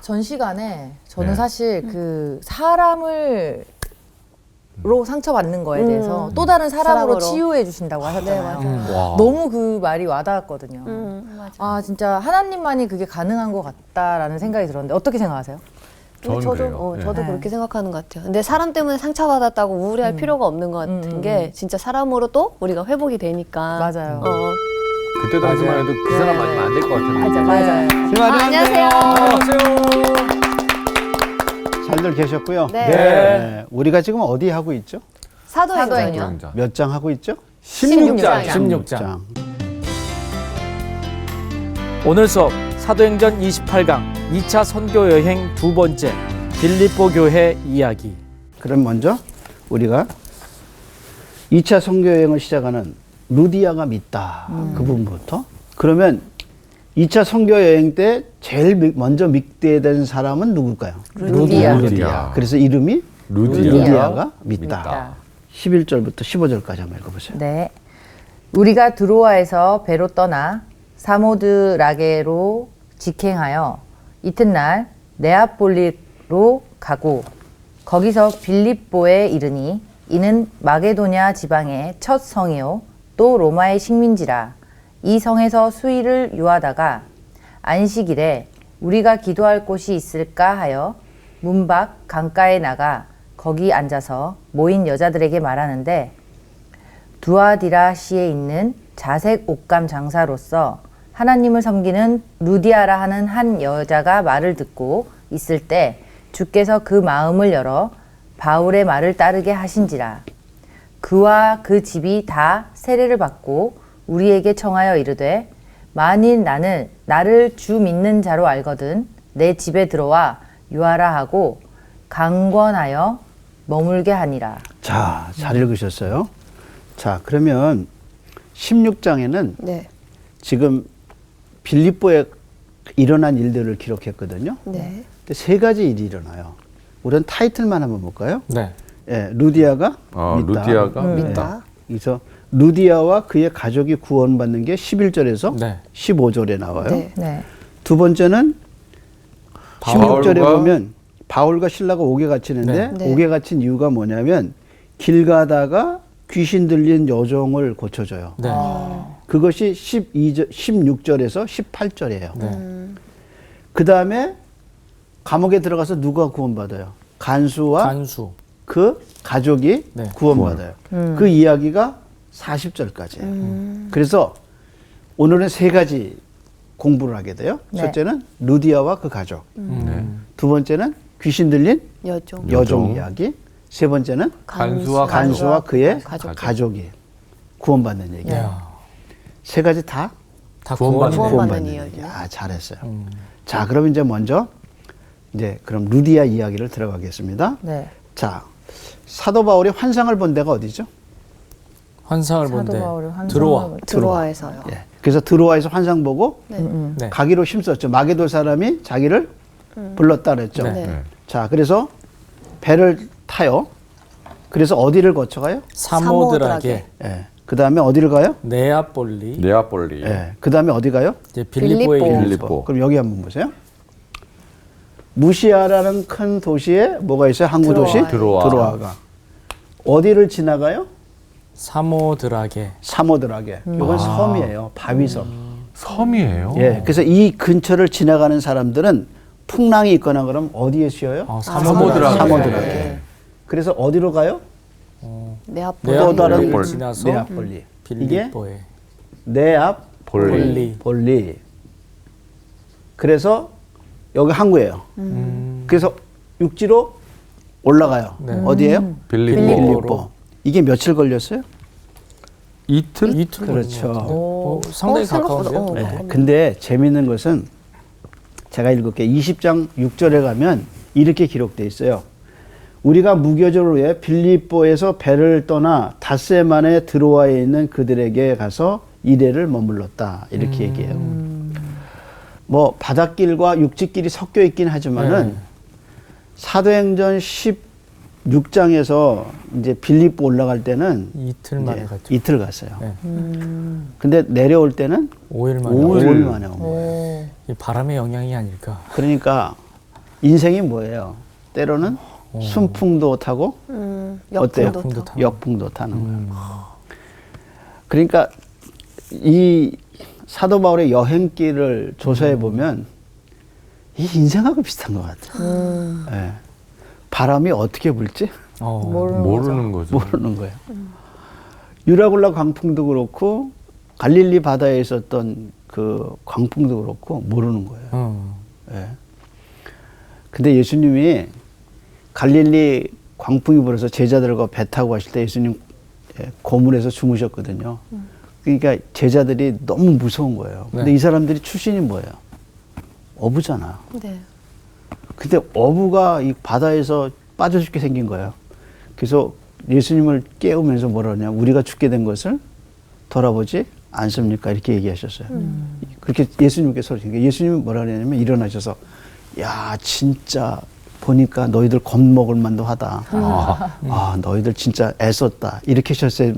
전 시간에 저는 네. 사실 그 사람을 로 상처받는 거에 대해서 또 다른 사람으로 치유해 주신다고 하셨잖아요. 네, 맞아요. 와. 너무 그 말이 와닿았거든요. 맞아. 진짜 하나님만이 그게 가능한 것 같다라는 생각이 들었는데 어떻게 생각하세요? 근데 저는 그래요. 저도 네. 그렇게 생각하는 것 같아요. 근데 사람 때문에 상처받았다고 우울해할 필요가 없는 것 같은 게 진짜 사람으로 또 우리가 회복이 되니까. 맞아요. 그때도 하지만 해도 그 사람 맞으면 안 될 것 같은데. 맞아. 안녕하세요. 잘들 계셨고요. 네. 우리가 지금 어디 하고 있죠? 사도행전이요. 사도행전. 몇 장 하고 있죠? 16장. 16장. 오늘 수업 사도행전 28강 2차 선교 여행 두 번째 빌립보 교회 이야기. 그럼 먼저 우리가 2차 선교 여행을 시작하는 루디아가 믿다. 그 부분부터. 그러면 2차 선교 여행 때 제일 먼저 믿게 된 사람은 누굴까요? 루디아. 그래서 이름이 루디아가 믿다. 믿다. 11절부터 15절까지 한번 읽어보세요. 네. 우리가 드로아에서 배로 떠나 사모드라게로 직행하여 이튿날 네아폴리로 가고 거기서 빌립보에 이르니 이는 마게도냐 지방의 첫 성이요 또 로마의 식민지라. 이 성에서 수일을 유하다가 안식일에 우리가 기도할 곳이 있을까 하여 문 밖 강가에 나가 거기 앉아서 모인 여자들에게 말하는데 두아디라시에 있는 자색 옷감 장사로서 하나님을 섬기는 루디아라 하는 한 여자가 말을 듣고 있을 때 주께서 그 마음을 열어 바울의 말을 따르게 하신지라. 그와 그 집이 다 세례를 받고 우리에게 청하여 이르되 만일 나를 주 믿는 자로 알거든 내 집에 들어와 유하라 하고 강권하여 머물게 하니라. 자, 잘 읽으셨어요. 자, 그러면 16장에는 네. 지금 빌립보에 일어난 일들을 기록했거든요. 네. 근데 세 가지 일이 일어나요. 우리는 타이틀만 한번 볼까요? 네. 예, 루디아가 믿다. 루디아가 믿다. 그래서 루디아와 그의 가족이 구원받는 게 11절에서 네. 15절에 나와요. 네. 네. 두 번째는 바울과 16절에 보면 바울과 신라가 옥에 갇히는데 네. 네. 옥에 갇힌 이유가 뭐냐면 길 가다가 귀신 들린 여종을 고쳐줘요. 네. 그것이 16절에서 18절이에요. 네. 그 다음에 감옥에 들어가서 누가 구원받아요? 간수와 간수. 그 가족이 네. 구원받아요. 그 이야기가 40절까지예요. 그래서 오늘은 세 가지 공부를 하게 돼요. 네. 첫째는 루디아와 그 가족. 네. 두 번째는 귀신 들린 여종. 여종 이야기. 세 번째는 간수와 간수와 그의 가족. 가족이 구원받는 얘기예요. 야. 세 가지 다 다 구원받는 구원받는 이야기. 아, 잘했어요. 자, 그럼 이제 먼저 그럼 루디아 이야기를 들어가겠습니다. 네. 자, 사도 바울이 환상을 본 데가 어디죠? 환상을 사도 본데 바울의 환상을 들어와. 본- 드로아에서요. 예. 그래서 드로아에서 환상 보고 네. 가기로 힘썼죠. 마게돌 사람이 자기를 불렀다 그랬죠. 네. 네. 자, 그래서 배를 타요. 그래서 어디를 거쳐가요? 사모드라게 예. 그 다음에 어디를 가요? 네아폴리. 네아폴리. 예. 그 다음에 어디 가요? 이제 빌립보에 빌립보. 이르죠. 빌립보. 그럼 여기 한번 보세요. 무시아라는 큰 도시에 뭐가 있어요? 항구 도시? 드로아. 드로아가. 어디를 지나가요? 사모드라게. 사모드라게. 이건 섬이에요. 바위섬. 섬이에요. 예. 그래서 이 근처를 지나가는 사람들은 풍랑이 있거나 그럼 어디에 쉬어요? 사모드라게. 사모드라게. 그래서 어디로 가요? 네아폴리. 또 다른 네아폴리 지나서 네아폴리. 이게 빌립보에. 폴리. 폴리. 그래서 여기 항구예요. 그래서 육지로 올라가요. 네. 어디예요? 빌립보. 빌립보. 이게 며칠 걸렸어요? 이틀? 이틀 그렇죠. 상당히 생각보다, 가까운데요. 네. 근데 재밌는 것은 제가 읽을게요. 20장 6절에 가면 이렇게 기록되어 있어요. 우리가 무교절을 위해 빌립보에서 배를 떠나 닷새만에 드로아에 있는 그들에게 가서 이래를 머물렀다. 이렇게 얘기해요. 뭐 바닷길과 육지길이 섞여 있긴 하지만은 네. 사도행전 16장에서 이제 빌립보 올라갈 때는 이틀 만에 이제 갔죠. 이틀 갔어요. 네. 근데 내려올 때는 5일 만에. 5일 만에 온 거예요. 오. 이 바람의 영향이 아닐까. 그러니까 인생이 뭐예요? 때로는 순풍도 타고 어때요? 역풍도 타고. 역풍도 타는 거예요. 그러니까 이 사도 바울의 여행길을 조사해 보면 이 인생하고 비슷한 것 같아요. 예. 바람이 어떻게 불지 모르는 거죠. 모르는 거예요. 유라굴라 광풍도 그렇고 갈릴리 바다에 있었던 그 광풍도 그렇고 모르는 거예요. 예. 근데 예수님이 갈릴리 광풍이 불어서 제자들과 배 타고 가실 때 예수님 고물에서 주무셨거든요. 그러니까 제자들이 너무 무서운 거예요. 근데 네. 이 사람들이 출신이 뭐예요? 어부잖아. 네. 근데 어부가 이 바다에서 빠져 죽게 생긴 거예요. 그래서 예수님을 깨우면서 뭐라 하냐, 우리가 죽게 된 것을 돌아보지 않습니까? 이렇게 얘기하셨어요. 그렇게 예수님께 소리치니까 예수님이 뭐라 하냐면 일어나셔서 야 진짜 보니까 너희들 겁먹을 만도 하다. 아 너희들 진짜 애썼다. 이렇게 하셨어야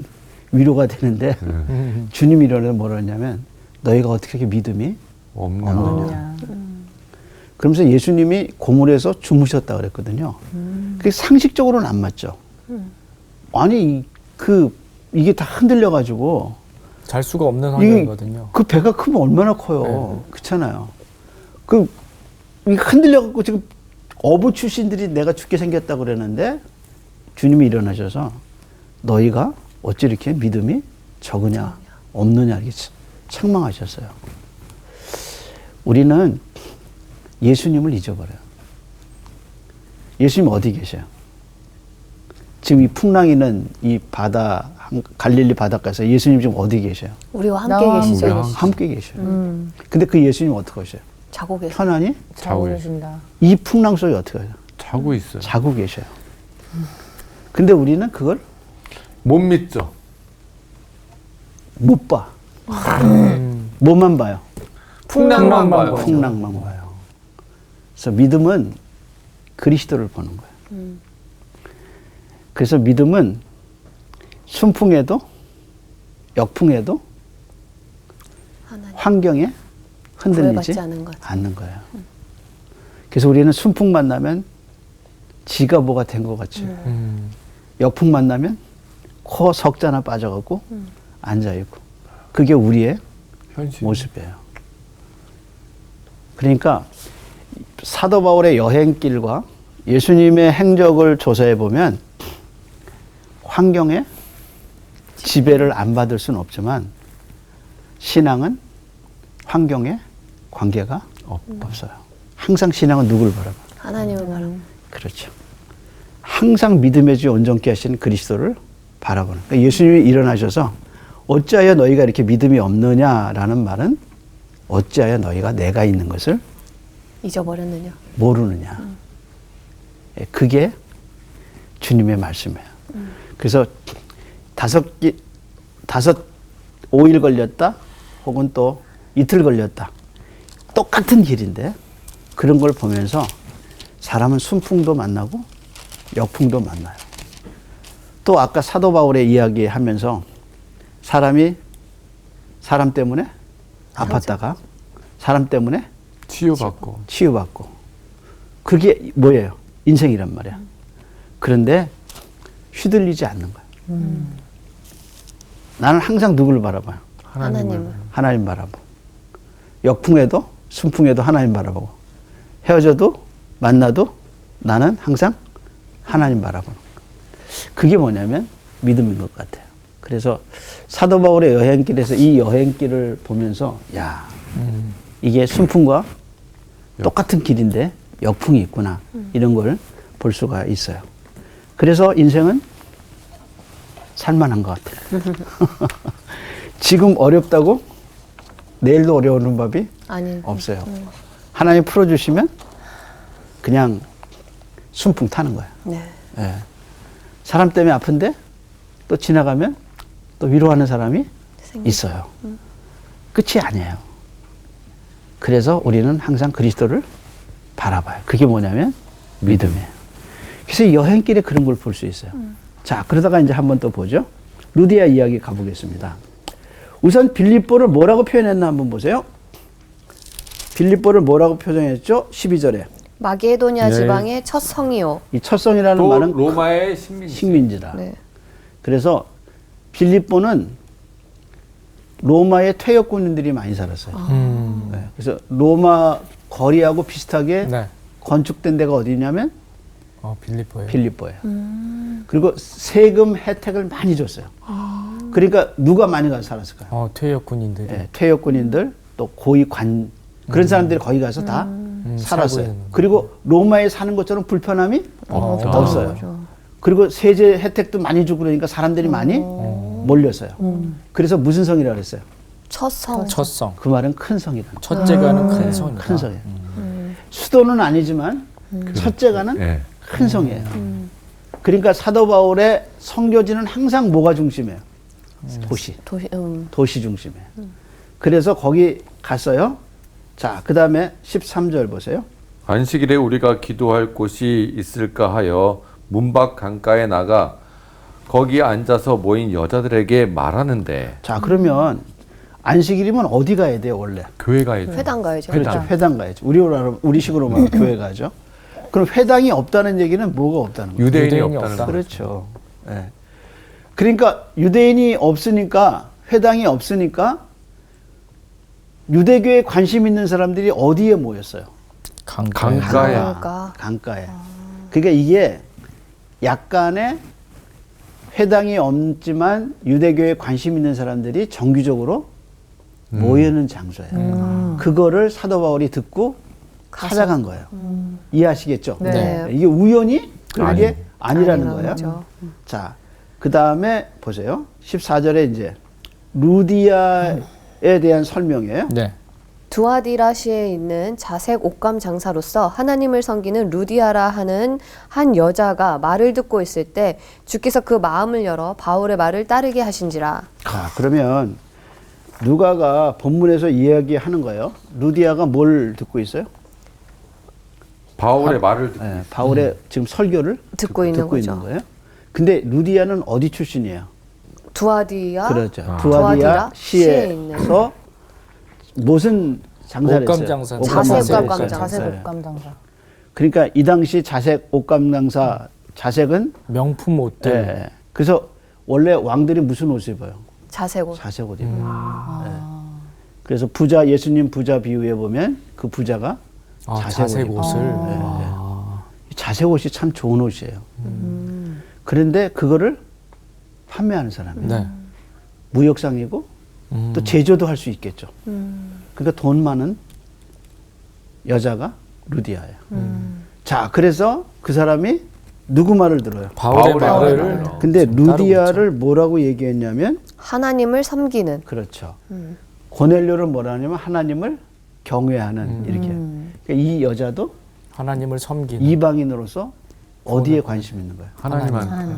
위로가 되는데 주님이 일어나서 뭐라 하냐면 너희가 어떻게 이렇게 믿음이 없느냐. 그러면서 예수님이 고물에서 주무셨다 그랬거든요. 그게 상식적으로는 안 맞죠. 아니 이게 다 흔들려 가지고 잘 수가 없는 환경이거든요. 그 배가 크면 얼마나 커요. 그렇잖아요. 이게 흔들려 갖고 지금 어부 출신들이 내가 죽게 생겼다 그러는데 주님이 일어나셔서 너희가 어찌 이렇게 믿음이 적으냐 없느냐 이렇게 책망하셨어요. 우리는 예수님을 잊어버려요. 예수님 어디 계셔요? 지금 이 풍랑이는 이 바다 갈릴리 바닷가에서 예수님 지금 어디 계셔요? 우리와 함께 계시죠. 함께 계셔요. 근데 그 예수님 어떻게 하셔요? 자고 계세요. 편안히 자고 계신다. 이 풍랑 속에 어떻게 하세요? 자고 있어요. 자고 계셔요. 근데 우리는 그걸 못 믿죠. 못 봐. 뭐만 봐요? 풍랑만 봐요. 풍랑만 봐요. 그래서 믿음은 그리스도를 보는 거예요. 그래서 믿음은 순풍에도 역풍에도 하나님 환경에 흔들리지 구애받지 않은 것. 않는 거예요. 그래서 우리는 순풍 만나면 지가 뭐가 된 것 같이 역풍 만나면 코 석자나 빠져갖고 앉아있고 그게 우리의 현실. 모습이에요. 그러니까 사도 바울의 여행길과 예수님의 행적을 조사해 보면 환경에 지배를 안 받을 수는 없지만 신앙은 환경에 관계가 없어요. 항상 신앙은 누굴 바라봐? 하나님을 바라고. 그렇죠. 항상 믿음의 주 온전케 하신 그리스도를 바라보는. 그러니까 예수님이 일어나셔서 어찌하여 너희가 이렇게 믿음이 없느냐라는 말은 어찌하여 너희가 내가 있는 것을 잊어버렸느냐. 모르느냐. 그게 주님의 말씀이에요. 그래서 5일 걸렸다 혹은 또 이틀 걸렸다. 똑같은 길인데 그런 걸 보면서 사람은 순풍도 만나고 역풍도 만나요. 또 아까 사도 바울의 이야기 하면서 사람이 사람 때문에 아팠다가 사람 때문에 치유받고 그게 뭐예요? 인생이란 말이야. 그런데 휘둘리지 않는 거야. 나는 항상 누구를 바라봐요? 하나님을. 하나님 바라보고 역풍에도 순풍에도 하나님 바라보고 헤어져도 만나도 나는 항상 하나님 바라보는 거예요. 그게 뭐냐면 믿음인 것 같아요. 그래서 사도 바울의 여행길에서 이 여행길을 보면서 야 이게 순풍과 똑같은 길인데 역풍이 있구나 이런 걸 볼 수가 있어요. 그래서 인생은 살만한 것 같아요. 지금 어렵다고 내일도 어려운 법이 아니. 없어요. 하나님 풀어주시면 그냥 순풍 타는 거예요. 네. 예. 사람 때문에 아픈데 또 지나가면 또 위로하는 사람이 있어요. 끝이 아니에요. 그래서 우리는 항상 그리스도를 바라봐요. 그게 뭐냐면 믿음이에요. 그래서 이 여행길에 그런 걸 볼 수 있어요. 자, 그러다가 이제 한 번 또 보죠. 루디아 이야기 가보겠습니다. 우선 빌립보를 뭐라고 표현했나 한번 보세요. 빌립보를 뭐라고 표정했죠? 12절에. 마게도냐 네. 지방의 첫 성이요. 이 첫 성이라는 또 말은 로마의 식민지. 식민지다. 네. 그래서 빌립보는 로마의 퇴역군인들이 많이 살았어요. 네. 그래서 로마 거리하고 비슷하게 네. 건축된 데가 어디냐면 빌립보예요. 빌립보예요. 그리고 세금 혜택을 많이 줬어요. 그러니까 누가 많이 가서 살았을까요? 퇴역 군인들이. 네, 퇴역군인들 또 고위 관 그런 사람들이 거기 가서 다 살고 살았어요. 있는 그리고 로마에 사는 것처럼 불편함이 없어요. 거죠. 그리고 세제 혜택도 많이 주고 그러니까 사람들이 많이 몰렸어요. 그래서 무슨 성이라고 그랬어요? 첫 성. 첫 성. 그 말은 큰 성이다. 첫째가는 큰 성이다. 큰 성이에요. 수도는 아니지만 첫째가는 네. 큰 성이에요. 그러니까 사도 바울의 선교지는 항상 뭐가 중심이에요? 도시 중심이에요. 그래서 거기 갔어요. 자, 그 다음에 13절 보세요. 안식일에 우리가 기도할 곳이 있을까 하여 문밖 강가에 나가 거기 앉아서 모인 여자들에게 말하는데. 자, 그러면 안식일이면 어디 가야 돼요, 원래? 교회 가야죠. 회당 가야죠. 그렇죠. 회당 가야죠. 우리식으로 말하면 교회 가죠. 그럼 회당이 없다는 얘기는 뭐가 없다는 거예요? 유대인이 유대인이 없다는 없다. 거죠. 그렇죠. 예. 그러니까 유대인이 없으니까 회당이 없으니까 유대교에 관심 있는 사람들이 어디에 모였어요? 강가에. 강가에. 강가에. 그러니까 이게 약간의 회당이 없지만 유대교에 관심 있는 사람들이 정기적으로 모이는 장소예요. 그거를 사도 바울이 듣고 찾아간 거예요. 이해하시겠죠? 네. 이게 우연히 그런 게 아니라는 아니라는 거예요. 거죠. 자, 그 다음에 보세요. 14절에 이제 루디아에 대한 설명이에요. 네. 두아디라시에 있는 자색 옷감 장사로서 하나님을 섬기는 루디아라 하는 한 여자가 말을 듣고 있을 때 주께서 그 마음을 열어 바울의 말을 따르게 하신지라. 자, 그러면 누가가 본문에서 이야기하는 거예요. 루디아가 뭘 듣고 있어요? 바울의 말을 듣- 네, 바울의 지금 설교를 듣고 있는 거죠. 거예요. 근데 루디아는 어디 출신이에요? 두아디아. 그렇죠. 두아디라 시에 두아디아시에서 무슨 장사를 옷감 했어요? 장사. 자색 옷감 했어요. 장사. 자색 네. 옷감 장사. 그러니까 이 당시 자색 옷감 장사 자색은 명품 옷들. 예. 그래서 원래 왕들이 무슨 옷을 입어요? 자색 옷. 자색 옷 입어요. 예. 그래서 부자 예수님 부자 비유에 보면 그 부자가 자색 옷 옷을. 이 자색 옷이 참 좋은 옷이에요. 그런데 그거를 판매하는 사람이에요. 네. 무역상이고 또 제조도 할 수 있겠죠. 그러니까 돈 많은 여자가 루디아예요. 자, 그래서 그 사람이 누구 말을 들어요? 바울의 바울의 말을. 말을. 근데 지금 따르고 루디아를 뭐라고 얘기했냐면 하나님을 섬기는. 그렇죠. 고넬료를 뭐라 하냐면 하나님을 경외하는 이렇게. 그러니까 이 여자도 하나님을 섬기는. 이방인으로서 어디에 관심 있는 거예요? 하나님한테.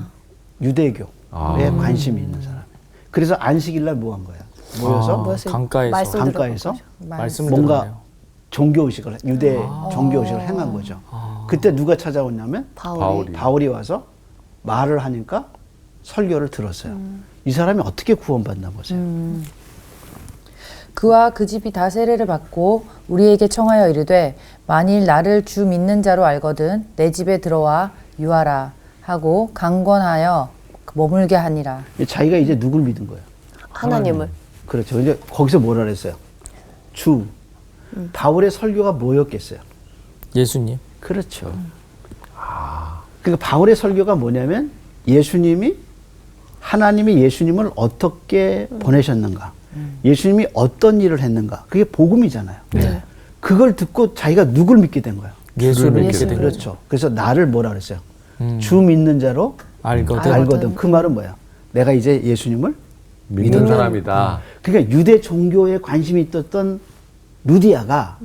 유대교에 아. 관심이 있는 사람. 그래서 안식일날 뭐 한 거야? 모여서 무엇을 강가에서. 말씀 강가에서 말씀을 뭔가 들었네요. 종교의식을 유대 종교의식을 행한 거죠. 그때 누가 찾아왔냐면 바울이. 바울이 와서 말을 하니까 설교를 들었어요. 이 사람이 어떻게 구원받나 보세요. 그와 그 집이 다 세례를 받고 우리에게 청하여 이르되 만일 나를 주 믿는 자로 알거든 내 집에 들어와 유하라 하고 강권하여 머물게 하니라. 자기가 이제 누굴 믿은 거예요? 하나님을. 그렇죠. 이제 거기서 뭐라 그랬어요? 주. 바울의 설교가 뭐였겠어요? 예수님. 그렇죠. 그러니까 바울의 설교가 뭐냐면 하나님이 예수님을 어떻게 보내셨는가, 예수님이 어떤 일을 했는가, 그게 복음이잖아요. 네. 그걸 듣고 자기가 누굴 믿게 된 거예요? 예수를 믿게 예수를. 된 거죠. 그렇죠. 그래서 나를 뭐라 그랬어요? 주 믿는 자로 알거든. 알거든. 그 말은 뭐야? 내가 이제 예수님을 믿는 사람이다. 그러니까 유대 종교에 관심이 있었던 루디아가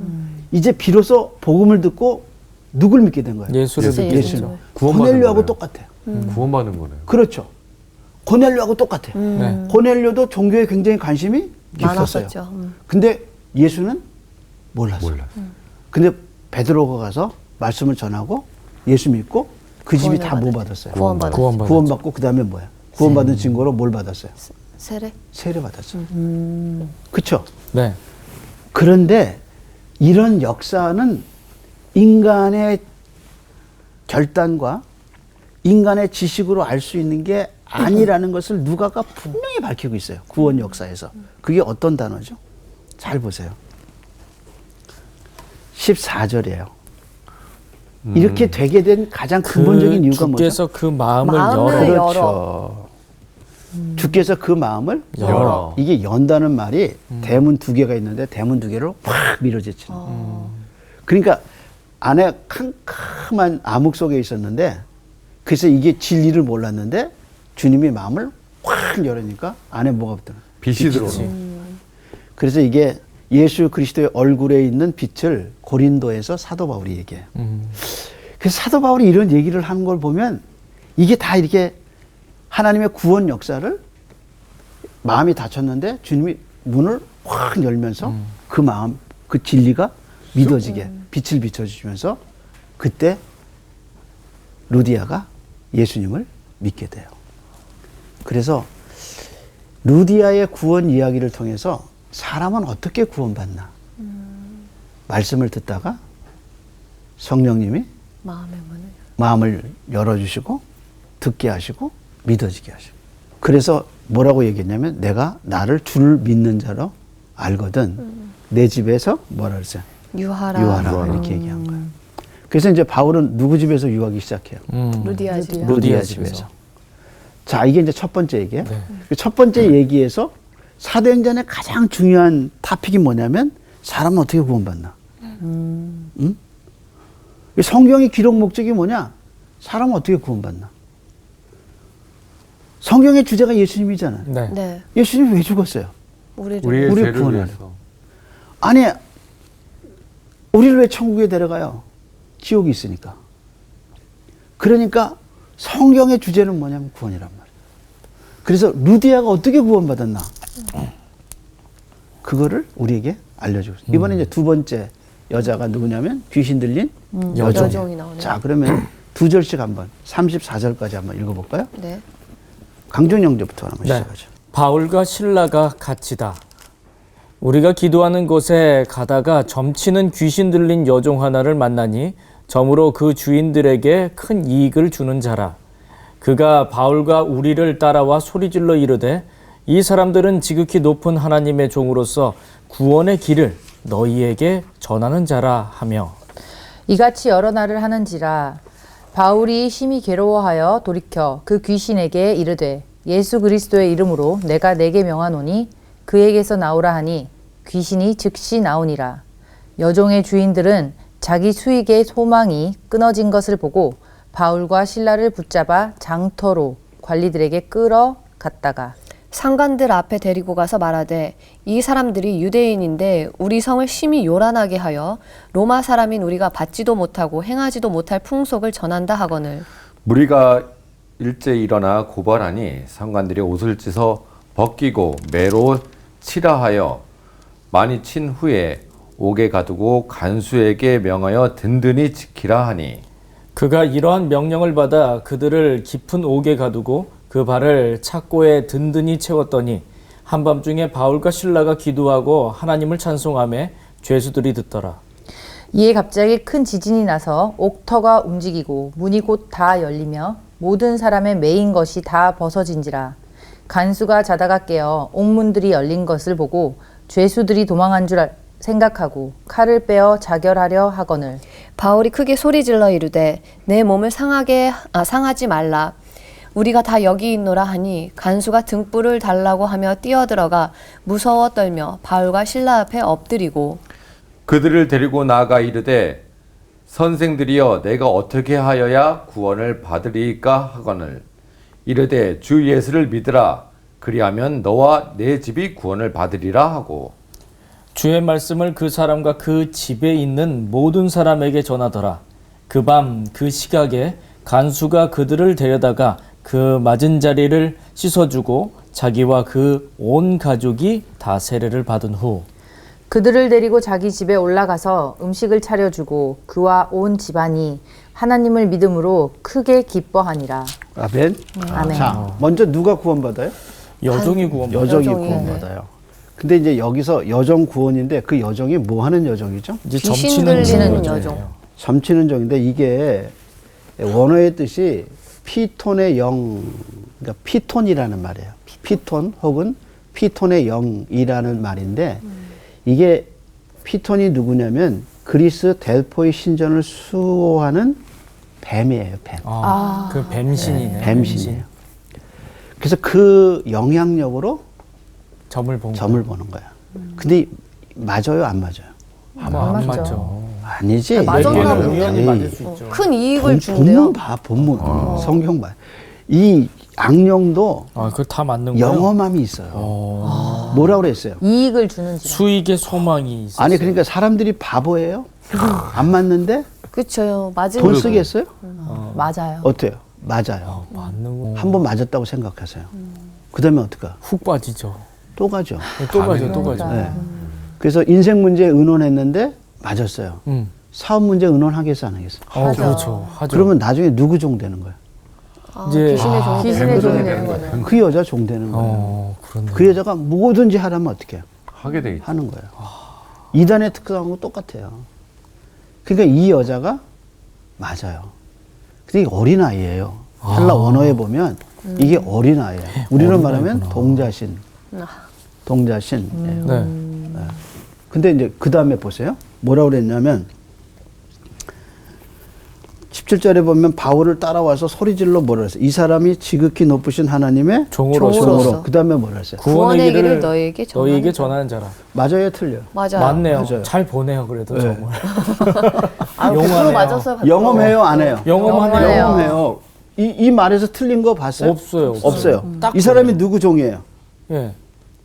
이제 비로소 복음을 듣고 누굴 믿게 된 거예요? 예수를 믿게 예수님. 됐죠. 구원받는 고넬료하고 거네요. 똑같아요. 구원받는 거네요. 그렇죠. 고넬료하고 똑같아요. 네. 고넬료도 종교에 굉장히 관심이 깊었어요. 많았었죠. 근데 예수는 몰랐어요. 몰랐어요. 근데 베드로가 가서 말씀을 전하고 예수 믿고 그 집이 다 뭐 받았어요? 구원받았죠. 구원받고 그 다음에 뭐야? 구원받은 증거로 뭘 받았어요? 세례. 세례 받았어요. 그렇죠. 네. 그런데 이런 역사는 인간의 결단과 인간의 지식으로 알 수 있는 게 아니라는 것을 누가가 분명히 밝히고 있어요. 구원 역사에서. 그게 어떤 단어죠? 잘 보세요. 14절이에요. 이렇게 되게 된 가장 근본적인 이유가 뭐죠? 주께서 그 마음을 마음을 열어. 열어. 그렇죠. 주께서 그 마음을 열어. 이게 연다는 말이 대문 두 개가 있는데 대문 두 개로 확 밀어제치는. 그러니까 안에 캄캄한 암흑 속에 있었는데 그래서 이게 진리를 몰랐는데 주님이 마음을 확 열으니까 안에 뭐가 붙더라? 빛이 들어오는. 그래서 이게 예수 그리스도의 얼굴에 있는 빛을 고린도에서 사도 바울이 얘기해요. 그래서 사도 바울이 이런 얘기를 하는 걸 보면 이게 다 이렇게 하나님의 구원 역사를 마음이 닫혔는데 주님이 문을 확 열면서 그 마음, 그 진리가 믿어지게 빛을 비춰주시면서 그때 루디아가 예수님을 믿게 돼요. 그래서 루디아의 구원 이야기를 통해서 사람은 어떻게 구원받나? 말씀을 듣다가 성령님이 마음을 열어주시고 듣게 하시고 믿어지게 하시고. 그래서 뭐라고 얘기했냐면 내가 나를 주를 믿는 자로 알거든. 내 집에서 뭐라 그랬어요? 유하라. 이렇게 얘기한 거예요. 그래서 이제 바울은 누구 집에서 유하기 시작해요? 루디아 집. 루디아 집에서. 자, 이게 이제 첫 번째 얘기예요. 첫 번째 얘기에서 사도행전의 가장 중요한 토픽이 뭐냐면 사람은 어떻게 구원받나? 응? 성경의 기록 목적이 뭐냐? 사람은 어떻게 구원받나? 성경의 주제가 예수님이잖아요. 네. 네. 예수님이 왜 죽었어요? 우리의 우리 죄를 구원하려. 위해서. 아니, 우리를 왜 천국에 데려가요? 지옥이 있으니까. 그러니까 성경의 주제는 뭐냐면 구원이란 말이에요. 그래서 루디아가 어떻게 구원받았나? 그거를 우리에게 알려주고 있어요. 이번에 이제 두 번째 여자가 누구냐면 귀신 들린 여종이 나오네요. 자, 그러면 두 절씩 한번 34절까지 한번 읽어볼까요? 네. 강종영제부터 한번 네. 시작하죠. 바울과 실라가 갇히다. 우리가 기도하는 곳에 가다가 점치는 귀신 들린 여종 하나를 만나니 점으로 그 주인들에게 큰 이익을 주는 자라. 그가 바울과 우리를 따라와 소리질러 이르되 이 사람들은 지극히 높은 하나님의 종으로서 구원의 길을 너희에게 전하는 자라 하며 이같이 여러 날을 하는지라 바울이 심히 괴로워하여 돌이켜 그 귀신에게 이르되 예수 그리스도의 이름으로 내가 내게 명하노니 그에게서 나오라 하니 귀신이 즉시 나오니라. 여종의 주인들은 자기 수익의 소망이 끊어진 것을 보고 바울과 실라를 붙잡아 장터로 관리들에게 끌어갔다가 상관들 앞에 데리고 가서 말하되 이 사람들이 유대인인데 우리 성을 심히 요란하게 하여 로마 사람인 우리가 받지도 못하고 행하지도 못할 풍속을 전한다 하거늘. 무리가 일제 일어나 고발하니 상관들이 옷을 찢어 벗기고 매로 치라 하여 많이 친 후에 옥에 가두고 간수에게 명하여 든든히 지키라 하니 그가 이러한 명령을 받아 그들을 깊은 옥에 가두고 그 발을 착고에 든든히 채웠더니 한밤중에 바울과 실라가 기도하고 하나님을 찬송하며 죄수들이 듣더라. 이에 갑자기 큰 지진이 나서 옥터가 움직이고 문이 곧 다 열리며 모든 사람의 매인 것이 다 벗어진지라. 간수가 자다가 깨어 옥문들이 열린 것을 보고 죄수들이 도망한 줄 생각하고 칼을 빼어 자결하려 하거늘 바울이 크게 소리질러 이르되 내 몸을 상하지 말라. 우리가 다 여기 있노라 하니 간수가 등불을 달라고 하며 뛰어들어가 무서워 떨며 바울과 실라 앞에 엎드리고 그들을 데리고 나아가 이르되 선생들이여 내가 어떻게 하여야 구원을 받으리까 하거늘 이르되 주 예수를 믿으라 그리하면 너와 내 집이 구원을 받으리라 하고 주의 말씀을 그 사람과 그 집에 있는 모든 사람에게 전하더라. 그 밤 그 시각에 간수가 그들을 데려다가 그 맞은 자리를 씻어주고 자기와 그 온 가족이 다 세례를 받은 후 그들을 데리고 자기 집에 올라가서 음식을 차려주고 그와 온 집안이 하나님을 믿음으로 크게 기뻐하니라. 아멘. 아멘. 자, 먼저 누가 구원받아요? 여종이 구원받아. 여종이 여종이. 구원받아요. 근데 이제 여기서 여정 구원인데 그 여정이 뭐 하는 여정이죠? 이제 귀신 점치는 들리는 거죠. 여정. 점치는 정인데 이게 원어의 뜻이 피톤의 영, 그러니까 피톤이라는 말이에요. 피톤 혹은 피톤의 영이라는 말인데 이게 피톤이 누구냐면 그리스 델포이 신전을 수호하는 뱀이에요, 뱀. 그 뱀신이네. 뱀신이에요. 그래서 그 영향력으로 점을 본 점을 보는 거야. 근데 맞아요, 안 맞아요? 아마 안 맞죠. 맞죠. 아니지. 맞았나 몇 개는 보네. 우연히 맞을 수 있죠. 큰 이익을 본문 준대요. 봐, 본문. 성경 봐. 이 악령도 아, 그거 다 맞는 거예요? 영험함이 있어요. 뭐라고 그랬어요? 이익을 주는 질환. 수익의 소망이 있어요. 아니 그러니까 사람들이 바보예요? 안 맞는데 그렇죠. 맞은 돈 쓰겠어요? 맞아요. 어때요? 맞아요. 맞는 거. 한 번 맞았다고 생각하세요. 그다음에 어떡하? 훅 빠지죠. 또 가죠. 또 가죠, 또 가죠. 네. 그래서 인생 문제 의논했는데 맞았어요. 사업 문제 의논하겠어 안 하겠어? 그렇죠. 하죠. 그러면 나중에 누구 종 되는 거야? 이제 귀신의 종. 귀신의 종이 되는 거네. 그 여자 종 되는 거예요. 그렇네. 그 여자가 뭐든지 하라면 어떻게 해요? 하게 돼 있죠. 하는 거예요. 이단의 특성하고 똑같아요. 그러니까 이 여자가 맞아요. 근데 이게 어린아이예요. 헬라 원어에 보면 이게 어린아이예요. 우리는 말하면 동자신. 동자신이에요. 네. 근데 이제 그 다음에 보세요. 뭐라고 그랬냐면 17절에 보면 바울을 따라와서 소리질러 뭐라 했어요? 이 사람이 지극히 높으신 하나님의 종으로서. 그 다음에 뭐라 했어요? 구원의 길을 너희에게 전하는 자라. 맞아요, 틀려요? 맞아요. 맞네요. 맞아요. 잘 보내요, 그래도 네. 정말. 아, 100% 영화네요. 맞았어요. 100%. 영험해요, 안 해요? 영험하네요. 영험해요. 이 말에서 틀린 거 봤어요? 없어요. 없어요. 딱 이 사람이 누구 종이에요? 예.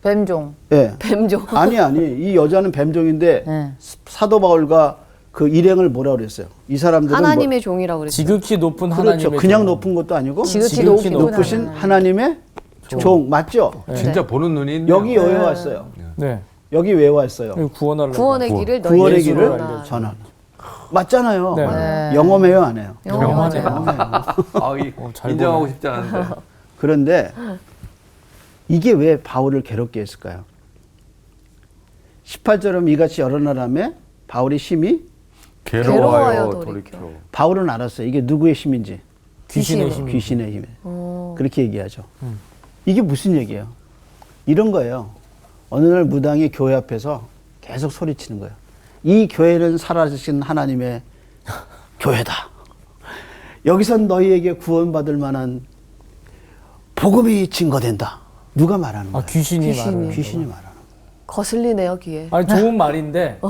뱀종. 예. 뱀종. 아니, 이 여자는 뱀종인데 네. 사도 바울과 그 일행을 뭐라 그랬어요? 이 사람들은 하나님의 종이라고 그랬어요. 지극히 높은 그렇죠. 하나님의 그냥 종. 높은 것도 아니고 지극히 높으신 하나님의 종 맞죠? 진짜 보는 눈이 있네요. 여기 왜 왔어요? 네. 여기 왜 왔어요? 구원하려고. 구원의 길을 구원의 너희에게 길을 전하라. 전하라. 맞잖아요. 네. 영험해요, 안 해요? 영험하네요. 아, 잘 인정하고 보네. 싶지 않은데. 그런데 이게 왜 바울을 괴롭게 했을까요? 18절은 이같이 여러 나라에 바울이 심히 괴로워요, 돌이켜. 돌이켜. 바울은 알았어요. 이게 누구의 힘인지. 귀신의 힘. 귀신의 힘. 그렇게 얘기하죠. 이게 무슨 얘기예요? 이런 거예요. 어느 날 무당이 교회 앞에서 계속 소리치는 거예요. 이 교회는 살아계신 하나님의 교회다. 여기선 너희에게 구원받을 만한 복음이 증거된다. 누가 말하는 거예요? 귀신이 말하는 귀신이 거구나. 말하는 거예요. 거슬리네요, 귀에. 아니, 좋은 말인데.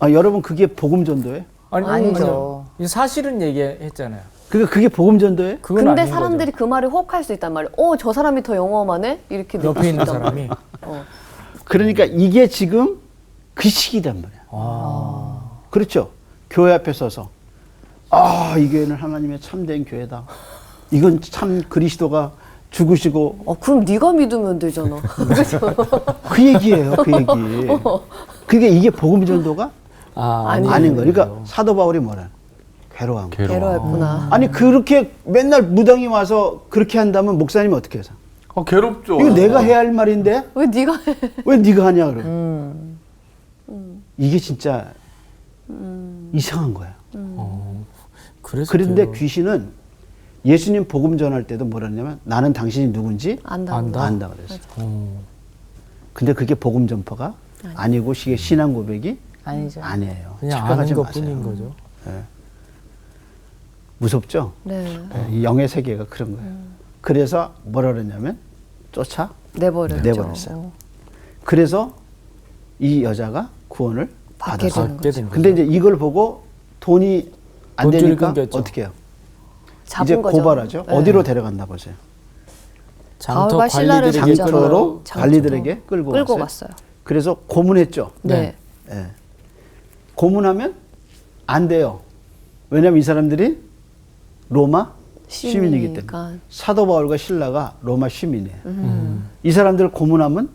여러분 그게 복음 전도예요? 아니죠. 아니요. 사실은 얘기했잖아요. 그러니까 그게 복음 전도예요? 그건 근데 아닌 사람들이 그 말을 호흡할 수 있단 말이에요. 저 사람이 더 영험하네? 이렇게 거죠. 옆에 느낄 있는 수 있단 사람이. 말이에요. 그러니까 이게 지금 그 시기란 말이야. 그렇죠. 교회 앞에 서서 이 교회는 하나님의 참된 교회다. 이건 참 그리스도가 죽으시고 그럼 네가 믿으면 되잖아. 그 얘기예요. 그 얘기. 그게 이게 복음 전도가 아닌 거예요. 그러니까 사도 바울이 뭐라? 괴로워한 거예요. 괴로웠구나. 아니 그렇게 맨날 무당이 와서 그렇게 한다면 목사님이 어떻게 해서? 괴롭죠. 이거 내가 해야 할 말인데 왜 네가 해? 왜 네가 하냐 그래. 이게 진짜 이상한 거야. 그래서 그런데 귀신은 예수님 복음 전할 때도 뭐라 했냐면 나는 당신이 누군지 안다. 안다 그랬어요. 근데 그게 복음 전파가 아니고 이게 신앙 고백이 아니죠. 아니에요. 그냥 착각하지 아는 마세요. 것뿐인 거죠. 무섭죠? 네. 이 영의 세계가 그런 거예요. 그래서 뭐라 그랬냐면 쫓아 내버렸죠. 내버렸어요. 그래서 이 여자가 구원을 받게 받았어요. 되는 받게 거죠. 된 거죠. 근데 이제 이걸 보고 돈이 안 돈줄이 되니까 끊겼죠. 어떻게 해요? 잡은 이제 거죠. 고발하죠. 네. 어디로 데려갔나 보세요. 장터 바울과 신라를 관리들에게 장터로 장터로 관리들에게 끌고 갔어요. 갔어요. 그래서 고문했죠. 네. 예. 고문하면 안 돼요. 왜냐하면 이 사람들이 로마 시민이기 때문에. 시민이니까. 사도 바울과 신라가 로마 시민이에요. 이 사람들을 고문하면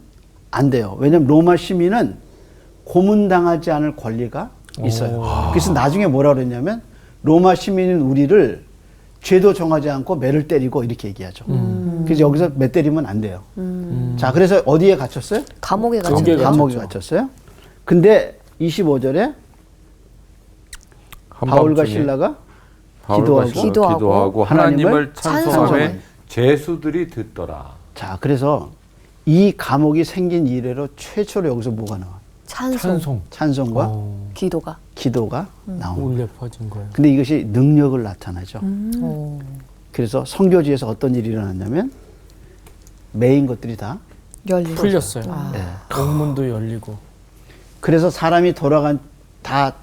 안 돼요. 왜냐하면 로마 시민은 고문당하지 않을 권리가 있어요. 그래서 나중에 뭐라 그랬냐면 로마 시민인 우리를 죄도 정하지 않고 매를 때리고 이렇게 얘기하죠. 그래서 여기서 매 때리면 안 돼요. 자, 그래서 어디에 갇혔어요? 감옥에 감옥에 갇혔대요. 감옥에 갇혔어요. 근데 25절에 바울과 신라가 기도하고 하나님을 찬송하며 찬송하며 죄수들이 듣더라. 자, 그래서 이 감옥이 생긴 이래로 최초로 여기서 뭐가 나와? 찬송. 찬송과 기도가. 기도가 나옵니다. 울려 퍼진 거예요. 근데 이것이 능력을 나타나죠. 오. 그래서 선교지에서 어떤 일이 일어났냐면 메인 것들이 다 열리고. 풀렸어요. 네. 옥문도 열리고. 그래서 사람이 다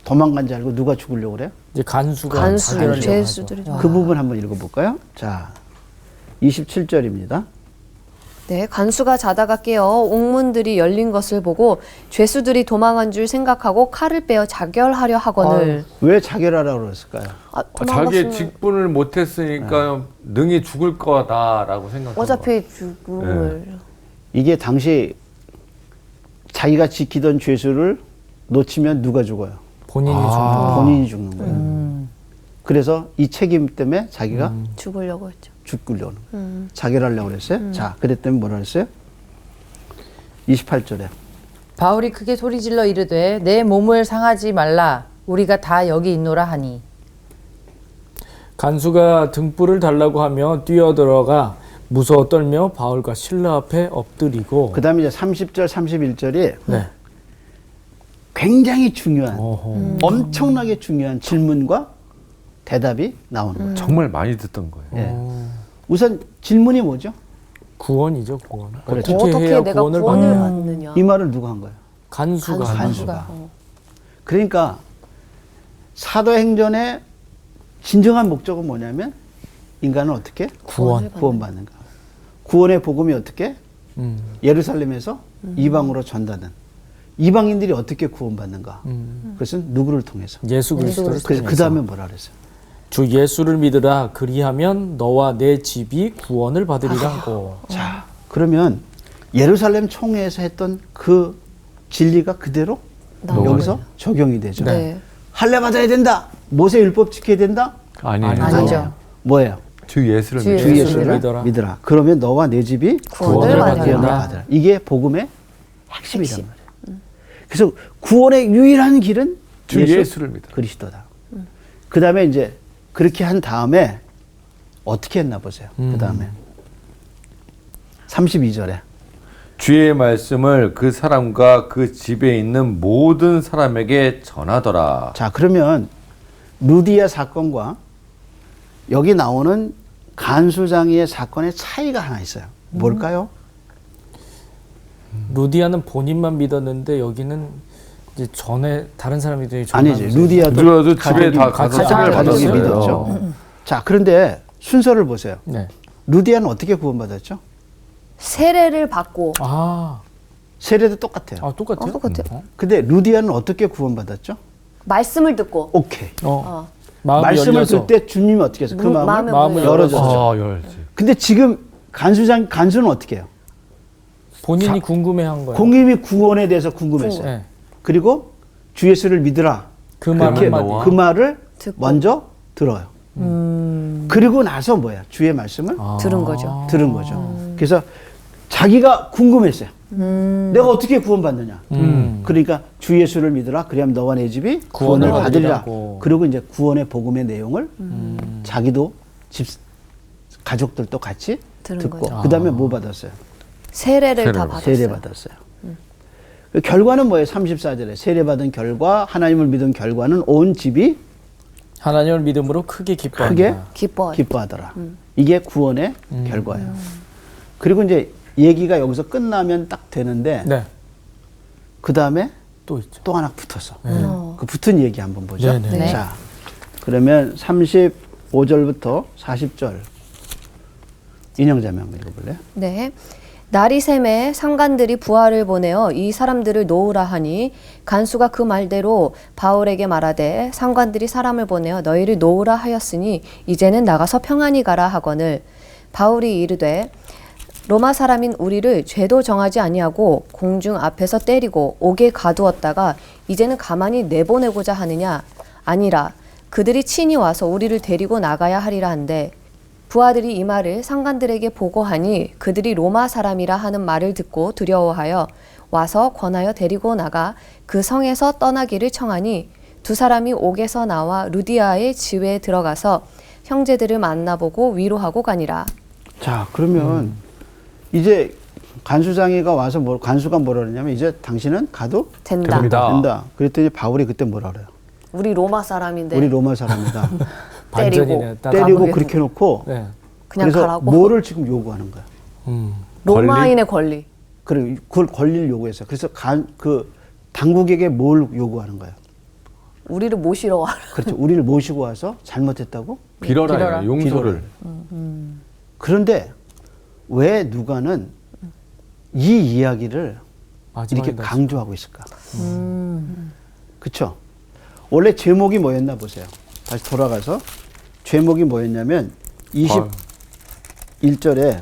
도망간 줄 알고 누가 죽으려고 그래요? 이제 간수가 간수, 자결하려고 하죠. 죄수들이. 그 부분 한번 읽어볼까요? 자, 27절입니다. 네, 간수가 자다가 깨어 옥문들이 열린 것을 보고 죄수들이 도망한 줄 생각하고 칼을 빼어 자결하려 하거늘. 왜 자결하라고 그랬을까요? 자기의 직분을 못했으니까 능히 죽을 거다라고 생각한 어차피 죽음을. 이게 당시 자기가 지키던 죄수를 놓치면 누가 죽어요? 본인이 좀 본인이 죽는 거예요. 그래서 이 책임 때문에 자기가 죽으려고 했죠. 죽으려는 거예요. 자결하려고 그랬어요. 자, 그랬더니 뭐라 그랬어요? 28절에 바울이 크게 소리질러 이르되 내 몸을 상하지 말라 우리가 다 여기 있노라 하니. 간수가 등불을 달라고 하며 뛰어들어가 무서워 떨며 바울과 신라 앞에 엎드리고. 그 다음에 이제 30절, 31절이 네. 굉장히 중요한 어허. 엄청나게 중요한 질문과 대답이 나오는 거예요. 정말 많이 듣던 거예요. 예. 우선 질문이 뭐죠? 구원이죠, 구원. 그렇죠. 어떻게 해야 내가 구원을 구원을 받느냐? 받느냐. 이 말을 누가 한 거예요? 간수가. 간수가. 그러니까 사도행전의 진정한 목적은 뭐냐면 인간은 어떻게 구원. 구원받는가. 구원의 복음이 어떻게 예루살렘에서 이방으로 전달된 이방인들이 어떻게 구원받는가. 그것은 누구를 통해서. 예수 그리스도를 그래서 통해서. 그 다음에 뭐라 그랬어요? 주 예수를 믿으라 그리하면 너와 내 집이 구원을 받으리라고. 자, 그러면 예루살렘 총회에서 했던 그 진리가 그대로 여기서 적용이 되죠. 네. 할례 받아야 된다. 모세 율법 지켜야 된다. 아니에요. 아니죠. 뭐예요? 주 예수를 주 믿어요. 주 예수를 예수를 믿으라. 그러면 너와 내 집이 구원을 받으리라. 받으라. 이게 복음의 핵심이란 말이에요. 그래서 구원의 유일한 길은 주 예수를 믿어라. 그리스도다. 그 다음에 이제 그렇게 한 다음에 어떻게 했나 보세요. 그 다음에 32절에 주의 말씀을 그 사람과 그 집에 있는 모든 사람에게 전하더라. 자, 그러면 루디아 사건과 여기 나오는 간수장이의 사건의 차이가 하나 있어요. 뭘까요? 루디아는 본인만 믿었는데 여기는 이제 전에 다른 사람들이 아니지. 루디아도 루디아도 집에 다 가서 가족이 가족이 믿었어요. 믿었죠. 자, 그런데 순서를 보세요. 네. 루디아는 어떻게 구원받았죠? 세례를 받고. 세례도 똑같아요. 똑같아요? 똑같아요. 근데 루디아는 어떻게 구원받았죠? 말씀을 듣고. 오케이. 마음이 말씀을 열려서. 들 때 주님이 어떻게 해서 그 마음을 마음을 열어줬죠. 열지. 근데 지금 간수는 어떻게 해요? 본인이 궁금해한 거예요. 공임이 구원에 대해서 궁금했어요. 네. 그리고 주 예수를 믿으라. 그 말 그렇게 한마디. 그 말을 듣고. 먼저 들어요. 그리고 나서 뭐야? 주의 말씀을 들은 거죠. 들은 거죠. 그래서 자기가 궁금했어요. 내가 어떻게 구원받느냐. 그러니까 주 예수를 믿으라. 그리하면 너와 내 집이 구원을 받으리라. 받으리라고. 그리고 이제 구원의 복음의 내용을 자기도 가족들도 같이 들은 듣고 거죠. 그 다음에 뭐 받았어요? 세례를 다 받았어요. 세례 받았어요. 그 결과는 뭐예요? 34절에 세례 받은 결과 하나님을 믿은 결과는 온 집이 하나님을 믿음으로 크게 기뻐한다. 크게 기뻐하더라. 기뻐하더라. 이게 구원의 결과예요. 그리고 이제 얘기가 여기서 끝나면 딱 되는데 네. 그 다음에 또 있죠. 또 하나 붙었어. 그 붙은 얘기 한번 보죠. 네네. 네. 자, 그러면 35절부터 40절 인형자매 한번 읽어볼래요? 네. 날이 샘에 상관들이 부하를 보내어 이 사람들을 놓으라 하니 간수가 그 말대로 바울에게 말하되 상관들이 사람을 보내어 너희를 놓으라 하였으니 이제는 나가서 평안히 가라 하거늘 바울이 이르되 로마 사람인 우리를 죄도 정하지 아니하고 공중 앞에서 때리고 옥에 가두었다가 이제는 가만히 내보내고자 하느냐 아니라 그들이 친히 와서 우리를 데리고 나가야 하리라 한데 부하들이 이 말을 상관들에게 보고하니 그들이 로마 사람이라 하는 말을 듣고 두려워하여 와서 권하여 데리고 나가 그 성에서 떠나기를 청하니 두 사람이 옥에서 나와 루디아의 지회에 들어가서 형제들을 만나보고 위로하고 가니라. 자, 그러면 이제 간수장이가 와서 간수가 뭐라 그러냐면 이제 당신은 가도 된다. 됩니다. 된다. 그랬더니 바울이 그때 뭐라 그래요? 우리 로마 사람인데 우리 로마 사람이다. 반전이네. 딱. 때리고 감옥에 그렇게 해놓고 네. 그냥 그래서 가라고. 뭐를 지금 요구하는 거야? 로마인의 권리. 그래, 그걸 권리를 요구했어요. 그래서 그 당국에게 뭘 요구하는 거야? 우리를 모시러 와라. 그렇죠. 우리를 모시고 와서 잘못했다고? 빌어라. 용서를. 그런데 왜 누가는 이 이야기를 이렇게 마지막에 강조하고 있을까? 그렇죠. 원래 제목이 뭐였나 보세요. 다시 돌아가서 제목이 뭐였냐면 21절에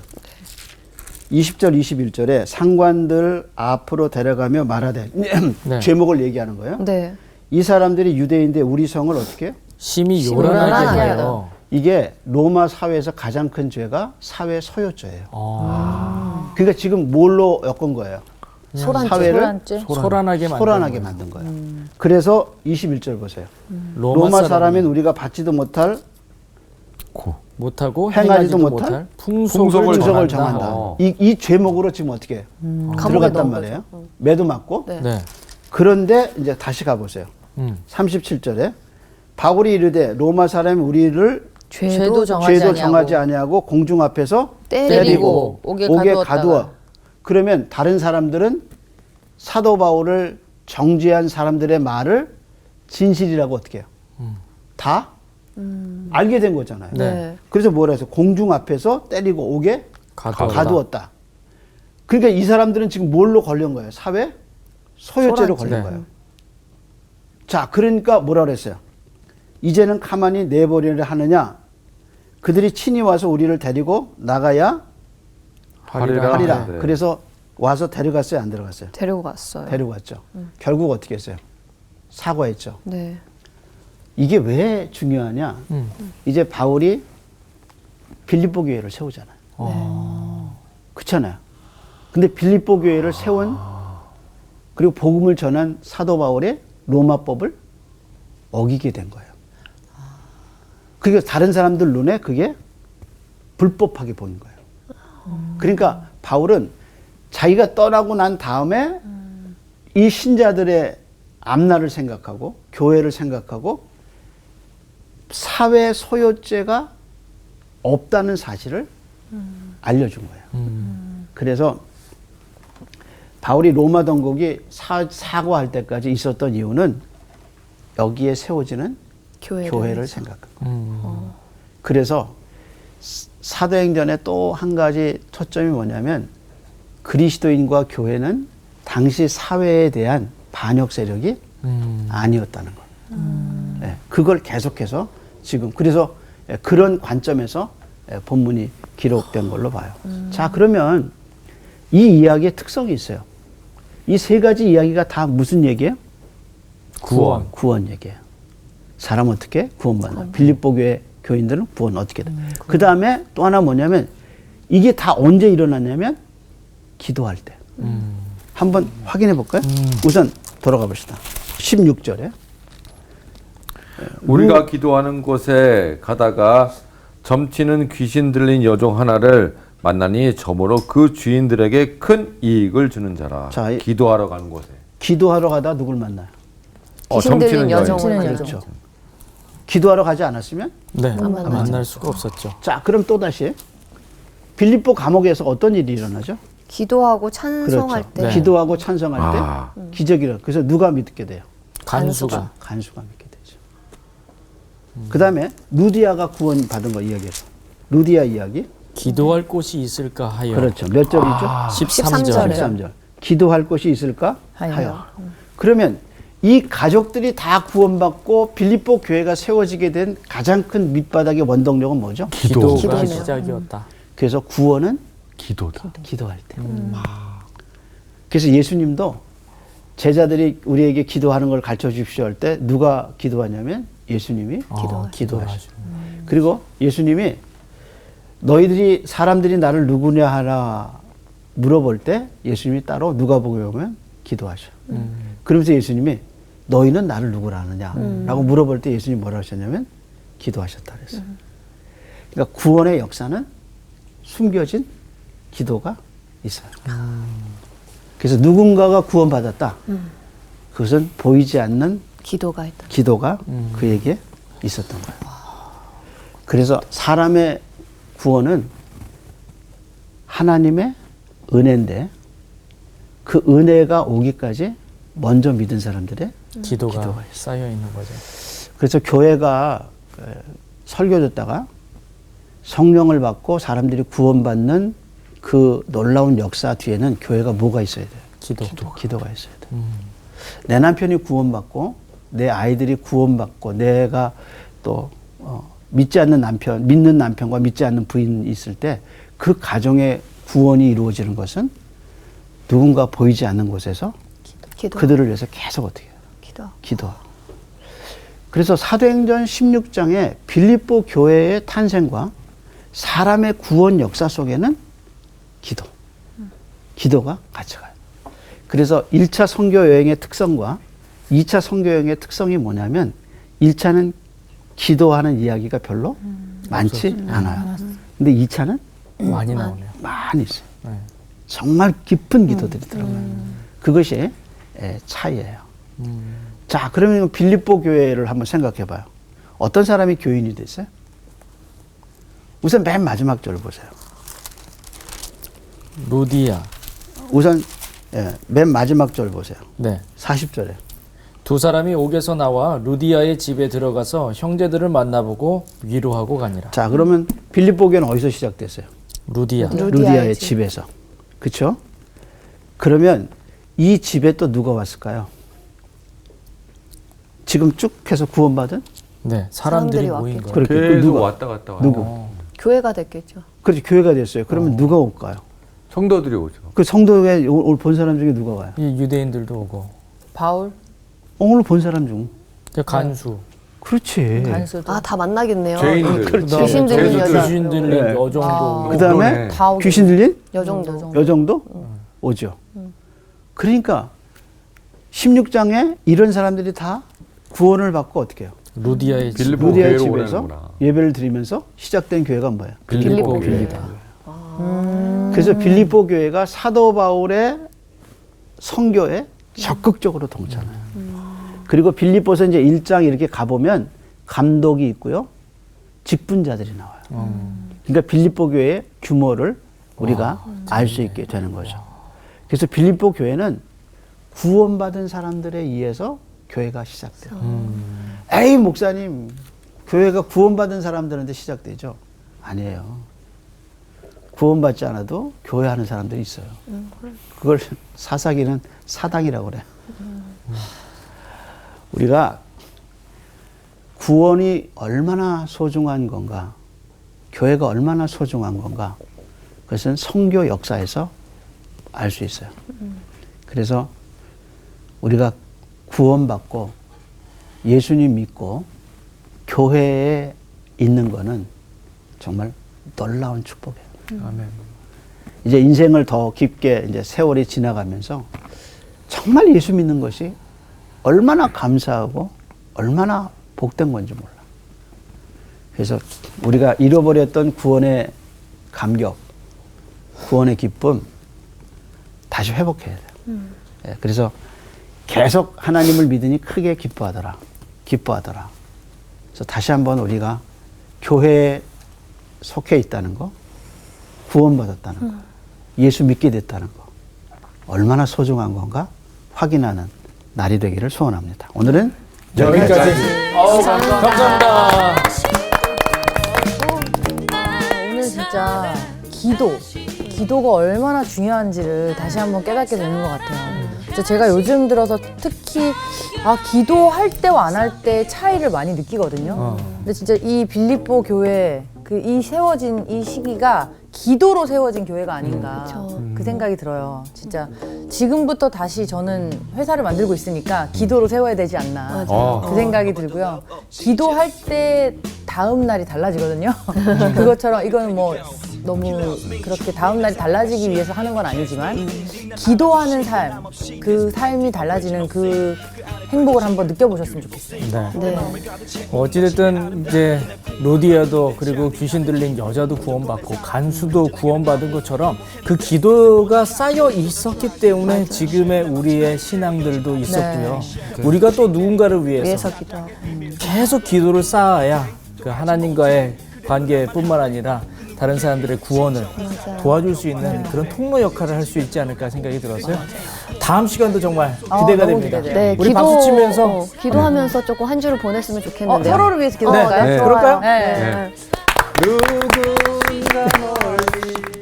20절 21절에 상관들 앞으로 데려가며 말하되 네. 제목을 얘기하는 거예요. 네. 이 사람들이 유대인데 우리 성을 어떻게 해요? 심히 요란하게 요란하게 하여. 하여. 이게 로마 사회에서 가장 큰 죄가 사회 소요죄예요. 그러니까 지금 뭘로 엮은 거예요? 사회를 소란하게 만든 거예요. 그래서 21절 보세요. 로마 사람인 우리가 받지도 못할 못하고 행하지도 행하지도 못할 못할 풍속을 풍속을 정한다. 정한다. 이 죄목으로 지금 어떻게 해요? 감옥에 들어갔단 넣은 말이에요. 거죠. 매도 맞고. 네. 네. 그런데 이제 다시 가보세요. 37절에 바울이 이르되 로마 사람이 우리를 죄도 정하지 아니하고 공중 앞에서 때리고 옥에 가두어. 그러면 다른 사람들은 사도 바울을 정죄한 사람들의 말을 진실이라고 어떻게 해요? 다 알게 된 거잖아요. 네. 그래서 뭐라 해서 공중 앞에서 때리고 옥에 가두었다. 그러니까 이 사람들은 지금 뭘로 걸린 거예요? 사회 소유죄로 걸린 네. 거예요. 자, 그러니까 뭐라 그랬어요? 이제는 가만히 내버리려 하느냐? 그들이 친히 와서 우리를 데리고 나가야 하리라. 네. 그래서 와서 데려갔어요? 안 데려갔어요? 데리고 갔어요. 데려갔죠. 결국 어떻게 했어요? 사과했죠. 네. 이게 왜 중요하냐? 이제 바울이 빌립보 교회를 세우잖아요. 그렇잖아요. 근데 빌립보 교회를 세운 그리고 복음을 전한 사도 바울의 로마법을 어기게 된 거예요. 그러니까 다른 사람들 눈에 그게 불법하게 보인 거예요. 그러니까 바울은 자기가 떠나고 난 다음에 이 신자들의 앞날을 생각하고 교회를 생각하고 사회 소유죄가 없다는 사실을 알려준 거예요. 그래서 바울이 로마 당국이 사과할 때까지 있었던 이유는 여기에 세워지는 교회를 생각하고. 그래서 사도행전의 또 한 가지 초점이 뭐냐면 그리스도인과 교회는 당시 사회에 대한 반역 세력이 아니었다는 거예요. 네, 그걸 계속해서 지금 그래서 그런 관점에서 본문이 기록된 걸로 봐요. 자, 그러면 이 이야기의 특성이 있어요. 이 세 가지 이야기가 다 무슨 얘기예요? 구원 얘기예요. 사람 어떻게 구원받나? 빌립보 교회 교인들은 구원 어떻게 돼? 그 다음에 또 하나 뭐냐면 이게 다 언제 일어났냐면 기도할 때. 한번 확인해 볼까요? 우선 돌아가 봅시다. 16절에 우리가 기도하는 곳에 가다가 점치는 귀신 들린 여종 하나를 만나니 저모로 그 주인들에게 큰 이익을 주는 자라. 자, 기도하러 가는 곳에. 기도하러 가다 누굴 만나요? 귀신 들린 점치는 여종을 그렇죠. 기도하러 가지 않았으면? 네. 만날 수가 없었죠. 자, 그럼 또 다시 빌립보 감옥에서 어떤 일이 일어나죠? 기도하고 찬송할 그렇죠. 때 네. 기도하고 찬송할 때 기적이 일어나. 그래서 누가 믿게 돼요? 간수가. 간수가 믿게 되죠. 그 다음에 루디아가 구원받은 거 이야기해서. 루디아 이야기. 기도할 곳이 있을까 하여. 그렇죠. 몇 절이죠? 13절. 13절. 기도할 곳이 있을까? 하여. 하여. 그러면 이 가족들이 다 구원받고 빌립보 교회가 세워지게 된 가장 큰 밑바닥의 원동력은 뭐죠? 기도가 기도네요. 시작이었다. 그래서 구원은 기도다. 기도할 때. 그래서 예수님도 제자들이 우리에게 기도하는 걸 가르쳐 주십시오 할 때 누가 기도하냐면 예수님이 기도하시죠. 그리고 예수님이 너희들이 사람들이 나를 누구냐 하나 물어볼 때 예수님이 따로 누가복음에 보면 기도하셔. 그러면서 예수님이 너희는 나를 누구라 하느냐 라고 물어볼 때 예수님이 뭐라고 하셨냐면 기도하셨다 그랬어요. 그러니까 구원의 역사는 숨겨진 기도가 있어요. 그래서 누군가가 구원받았다. 그것은 보이지 않는 기도가 있다. 기도가 그에게 있었던 거예요. 그래서 사람의 구원은 하나님의 은혜인데 그 은혜가 오기까지 먼저 믿은 사람들의 기도가 있어요. 쌓여 있는 거죠. 그래서 교회가 설교 듣다가 성령을 받고 사람들이 구원받는 그 놀라운 역사 뒤에는 교회가 뭐가 있어야 돼요? 기도가 있어야 돼요. 내 남편이 구원받고 내 아이들이 구원받고 내가 또 믿지 않는 남편, 믿는 남편과 믿지 않는 부인이 있을 때 그 가정의 구원이 이루어지는 것은 누군가 보이지 않는 곳에서 기도. 그들을 위해서 계속 어떻게 해요? 기도. 그래서 사도행전 16장에 빌립보 교회의 탄생과 사람의 구원 역사 속에는 기도가 같이 가요. 그래서 1차 선교 여행의 특성과 2차 선교 여행의 특성이 뭐냐면 1차는 기도하는 이야기가 별로 많지 않아요. 근데 2차는 많이 나오네요. 많이 있어요. 네. 정말 깊은 기도들이 들어가요. 그것이 차이예요. 자, 그러면 빌립보 교회를 한번 생각해 봐요. 어떤 사람이 교인이 됐어요? 우선 맨 마지막 절을 보세요. 루디아. 우선 맨 마지막 절 보세요. 네. 40절에. 두 사람이 옥에서 나와 루디아의 집에 들어가서 형제들을 만나보고 위로하고 가니라. 자, 그러면 빌립보 교회는 어디서 시작됐어요? 루디아. 루디아의 집에서. 그렇죠? 그러면 이 집에 또 누가 왔을까요? 지금 쭉 해서 구원받은? 네, 사람들이 사람들이 모인 왔겠죠. 거예요. 그렇게 계속 누가? 왔다 갔다 누구? 교회가 됐겠죠. 그렇지, 교회가 됐어요. 그러면 누가 올까요? 성도들이 오죠. 그 성도에 오늘 본 사람 중에 누가 와요? 이 유대인들도 오고. 바울, 오늘 본 사람 중. 간수. 그렇지. 간수도. 아, 다 만나겠네요. 죄인들. 그렇죠. 귀신 들린 여자. 귀신 들린 네. 여정도. 그 다음에 그러네. 다 오고. 귀신 들린 여정도. 여정도 오죠. 그러니까 16장에 이런 사람들이 다 구원을 받고 어떻게 해요? 루디아의 집. 빌립보 루디아의 교회로 집에서 오는구나. 예배를 드리면서 시작된 교회가 뭐예요? 빌립보 교회. 교회다. 그래서 빌립보 교회가 사도 바울의 선교에 적극적으로 동참해요. 그리고 빌립보서 이제 1장 이렇게 가보면 감독이 있고요. 직분자들이 나와요. 그러니까 빌립보 교회의 규모를 우리가 알 수 있게 되는 거죠. 그래서 빌립보 교회는 구원받은 사람들에 의해서 교회가 시작돼요. 에이, 목사님, 교회가 구원받은 사람들한테 시작되죠? 아니에요. 구원받지 않아도 교회하는 사람들이 있어요. 그걸 사사기는 사당이라고 그래요. 우리가 구원이 얼마나 소중한 건가, 교회가 얼마나 소중한 건가, 그것은 선교 역사에서 알 수 있어요. 그래서 우리가 구원받고 예수님 믿고 교회에 있는 거는 정말 놀라운 축복이에요. 아멘. 이제 인생을 더 깊게 이제 세월이 지나가면서 정말 예수 믿는 것이 얼마나 감사하고 얼마나 복된 건지 몰라. 그래서 우리가 잃어버렸던 구원의 감격, 구원의 기쁨 다시 회복해야 돼요. 예, 그래서 계속 하나님을 믿으니 크게 기뻐하더라. 그래서 다시 한번 우리가 교회에 속해 있다는 거, 구원받았다는 거, 예수 믿게 됐다는 거, 얼마나 소중한 건가 확인하는 날이 되기를 소원합니다. 오늘은 여기까지. 감사합니다. 오늘 진짜 기도가 얼마나 중요한지를 다시 한번 깨닫게 되는 것 같아요. 진짜 제가 요즘 들어서 특히 기도할 때와 안 할 때 차이를 많이 느끼거든요. 근데 진짜 이 빌립보 교회 이 세워진 이 시기가 기도로 세워진 교회가 아닌가 그쵸. 그 생각이 들어요. 진짜 지금부터 다시 저는 회사를 만들고 있으니까 기도로 세워야 되지 않나 맞아요. 그 생각이 들고요. 기도할 때 다음 날이 달라지거든요. 그것처럼 이거는 뭐 너무 그렇게 다음 날이 달라지기 위해서 하는 건 아니지만 기도하는 삶, 그 삶이 달라지는 그 행복을 한번 느껴보셨으면 좋겠어요. 네. 네. 어찌됐든 이제 루디아도 그리고 귀신 들린 여자도 구원받고 간수도 구원받은 것처럼 그 기도가 쌓여 있었기 때문에 지금의 우리의 신앙들도 있었고요. 우리가 또 누군가를 위해서 기도하고. 계속 기도를 쌓아야 그 하나님과의 관계뿐만 아니라 다른 사람들의 구원을 도와줄 수 있는 그런 통로 역할을 할 수 있지 않을까 생각이 들어서요. 다음 시간도 정말 기대가 너무 됩니다. 기대돼요. 네, 우리 박수 치면서 기도하면서 조금 한 주를 보냈으면 좋겠는데요. 서로를 위해서 기도할까요? 네. 그럴까요? 네. 누군가 멀리